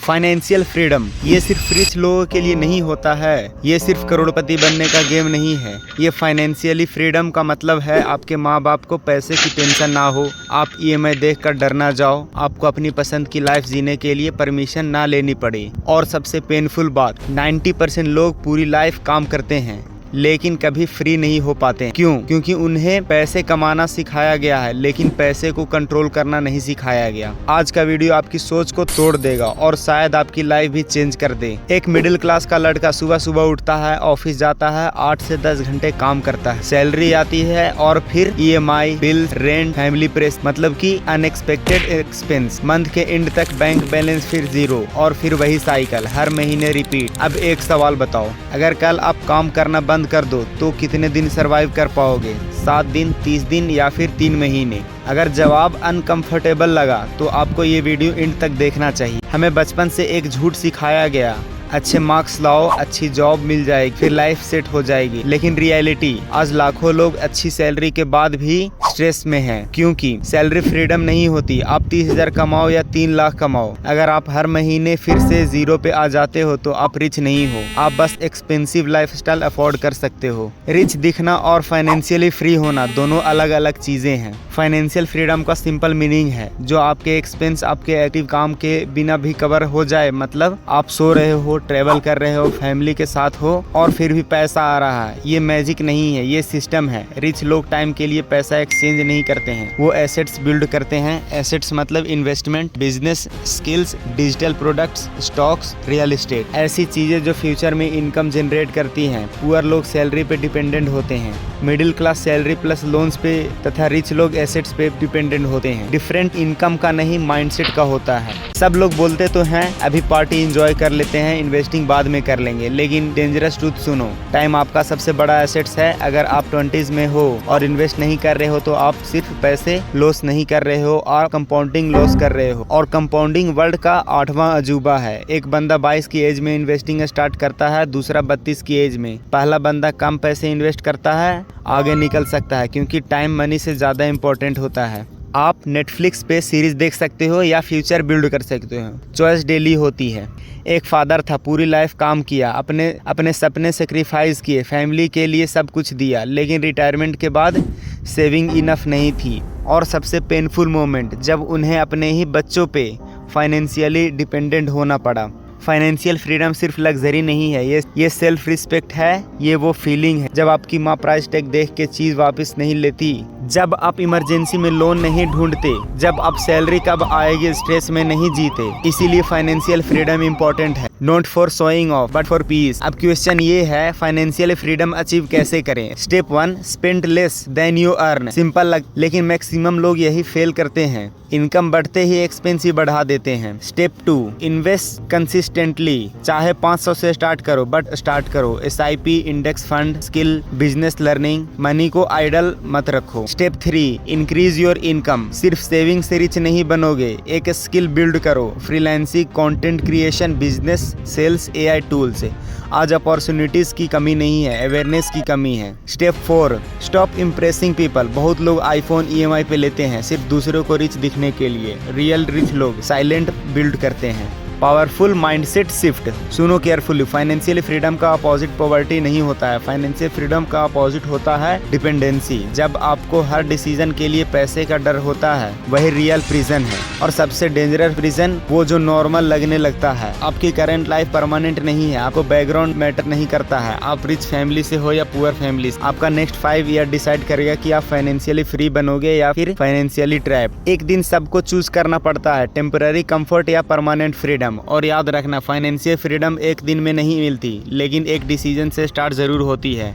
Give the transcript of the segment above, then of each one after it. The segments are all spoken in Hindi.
फाइनेंशियल फ्रीडम ये सिर्फ रिच लोगों के लिए नहीं होता है। ये सिर्फ करोड़पति बनने का गेम नहीं है। ये फाइनेंशियली फ्रीडम का मतलब है आपके माँ बाप को पैसे की टेंशन ना हो, आप ईएमआई देख कर डर ना जाओ, आपको अपनी पसंद की लाइफ जीने के लिए परमिशन ना लेनी पड़े। और सबसे पेनफुल बात, 90% लोग पूरी लाइफ काम करते हैं लेकिन कभी फ्री नहीं हो पाते। क्यों? क्योंकि उन्हें पैसे कमाना सिखाया गया है लेकिन पैसे को कंट्रोल करना नहीं सिखाया गया। आज का वीडियो आपकी सोच को तोड़ देगा और शायद आपकी लाइफ भी चेंज कर दे। एक मिडिल क्लास का लड़का सुबह सुबह उठता है, ऑफिस जाता है, 8 से 10 घंटे काम करता है, सैलरी आती है और फिर EMI, bill, rent, family press, मतलब कि अनएक्सपेक्टेड एक्सपेंस। मंथ के एंड तक बैंक बैलेंस फिर जीरो और फिर वही साइकिल हर महीने रिपीट। अब एक सवाल बताओ, अगर कल आप काम करना बंद कर दो तो कितने दिन सरवाइव कर पाओगे? 7 दिन, 30 दिन या फिर 3 महीने? अगर जवाब अनकंफर्टेबल लगा तो आपको ये वीडियो एंड तक देखना चाहिए। हमें बचपन से एक झूठ सिखाया गया, अच्छे मार्क्स लाओ, अच्छी जॉब मिल जाएगी, फिर लाइफ सेट हो जाएगी। लेकिन रियलिटी, आज लाखों लोग अच्छी सैलरी के बाद भी स्ट्रेस में हैं, क्योंकि सैलरी फ्रीडम नहीं होती। आप 30,000 कमाओ या 3 लाख कमाओ, अगर आप हर महीने फिर से जीरो पे आ जाते हो तो आप रिच नहीं हो, आप बस एक्सपेंसिव लाइफस्टाइल अफोर्ड कर सकते हो। रिच दिखना और फाइनेंशियली फ्री होना दोनों अलग अलग चीजें हैं। फाइनेंशियल फ्रीडम का सिंपल मीनिंग है जो आपके एक्सपेंस आपके एक्टिव काम के बिना भी कवर हो जाए। मतलब आप सो रहे हो, ट्रेवल कर रहे हो, फैमिली के साथ हो और फिर भी पैसा आ रहा है। ये मैजिक नहीं है, ये सिस्टम है। रिच लोग टाइम के लिए पैसा एक्सचेंज नहीं करते हैं, वो एसेट्स बिल्ड करते हैं। एसेट्स मतलब investment, business, skills, digital products, stocks, real estate, ऐसी चीजें जो फ्यूचर में इनकम जनरेट करती हैं। पुअर लोग सैलरी पे डिपेंडेंट होते हैं, middle class salary plus loans पे तथा रिच लोग एसेट्स पे डिपेंडेंट होते हैं। डिफरेंट इनकम का नहीं, माइंडसेट का होता है। सब लोग बोलते तो हैं अभी पार्टी एंजॉय कर लेते हैं, इन्वेस्टिंग बाद में कर लेंगे, लेकिन डेंजरस ट्रूथ सुनो, टाइम आपका सबसे बड़ा एसेट्स है। अगर आप 20s में हो और इन्वेस्ट नहीं कर रहे हो तो आप सिर्फ पैसे लॉस नहीं कर रहे हो और कंपाउंडिंग लॉस कर रहे हो। और कंपाउंडिंग वर्ल्ड का 8वां अजूबा है। एक बंदा 22 की एज में इन्वेस्टिंग स्टार्ट करता है, दूसरा 32 की एज में। पहला बंदा कम पैसे इन्वेस्ट करता है, आगे निकल सकता है, क्योंकि टाइम मनी से ज्यादा इंपॉर्टेंट होता है। आप नेटफ्लिक्स पे सीरीज देख सकते हो या फ्यूचर बिल्ड कर सकते हो, चॉइस डेली होती है। एक फादर था, पूरी लाइफ काम किया, अपने सपने सेक्रीफाइस किए, फैमिली के लिए सब कुछ दिया, लेकिन रिटायरमेंट के बाद सेविंग इनफ नहीं थी। और सबसे पेनफुल मोमेंट, जब उन्हें अपने ही बच्चों पे फाइनेंशियली डिपेंडेंट होना पड़ा। फाइनेंशियल फ्रीडम सिर्फ लग्जरी नहीं है, ये सेल्फ रिस्पेक्ट है। ये वो फीलिंग है जब आपकी माँ प्राइस टैग देख के चीज वापस नहीं लेती, जब आप इमरजेंसी में लोन नहीं ढूंढते, जब आप सैलरी कब आएगी स्ट्रेस में नहीं जीते। इसीलिए फाइनेंशियल फ्रीडम इंपॉर्टेंट है, not for showing off but for piece. अब क्वेश्चन ये है, फाइनेंशियल फ्रीडम अचीव कैसे करें? Step 1, spend less than you earn. Simple लेकिन मैक्सिमम लोग यही फेल करते हैं। इनकम बढ़ते ही एक्सपेंस ही बढ़ा देते हैं। Step 2, invest consistently. चाहे 500 से स्टार्ट करो, बट स्टार्ट करो। SIP, index fund, skill, business learning, money को आइडल मत रखो। Step 3, increase your income. सिर्फ सेविंग से रिच नहीं बनोगे, एक स्किल बिल्ड करो। Freelancing, content creation, business, sales, AI tool से। आज अपॉर्चुनिटीज की कमी नहीं है, अवेयरनेस की कमी है। Step 4, stop impressing people. बहुत लोग आईफोन EMI पे लेते हैं सिर्फ दूसरों को रिच दिखने के लिए। रियल रिच लोग साइलेंट बिल्ड करते हैं। Powerful mindset shift. सुनो केयरफुली, फाइनेंशियल फ्रीडम का अपोजिट पॉवर्टी नहीं होता है, फाइनेंशियल फ्रीडम का अपोजिट होता है डिपेंडेंसी। जब आपको हर डिसीजन के लिए पैसे का डर होता है, वही रियल प्रिजन है। और सबसे डेंजरस प्रिजन वो जो नॉर्मल लगने लगता है। आपकी करंट लाइफ परमानेंट नहीं है, आपको बैकग्राउंड मैटर नहीं करता है। आप रिच फैमिली से हो या पुअर फैमिली से, आपका नेक्स्ट 5 ईयर डिसाइड करेगा कि आप फाइनेंशियली फ्री बनोगे या फिर फाइनेंशियली ट्रैप। एक दिन सबको चूज करना पड़ता है, टेम्पररी कंफर्ट या परमानेंट फ्रीडम। और याद रखना, फाइनेंशियल फ्रीडम एक दिन में नहीं मिलती, लेकिन एक डिसीजन से स्टार्ट जरूर होती है।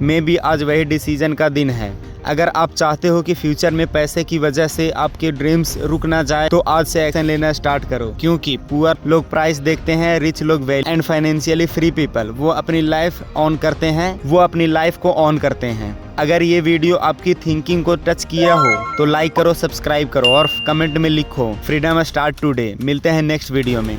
मे भी आज वही डिसीजन का दिन है। अगर आप चाहते हो कि फ्यूचर में पैसे की वजह से आपके ड्रीम्स रुक ना जाए, तो आज से एक्शन लेना स्टार्ट करो। क्योंकि पुअर लोग प्राइस देखते हैं, रिच लोग value, and financially free people वो अपनी लाइफ ऑन करते हैं, वो अपनी लाइफ को ऑन करते हैं। अगर ये वीडियो आपकी थिंकिंग को टच किया हो तो लाइक करो, सब्सक्राइब करो और कमेंट में लिखो फ्रीडम स्टार्ट टुडे। मिलते हैं नेक्स्ट वीडियो में।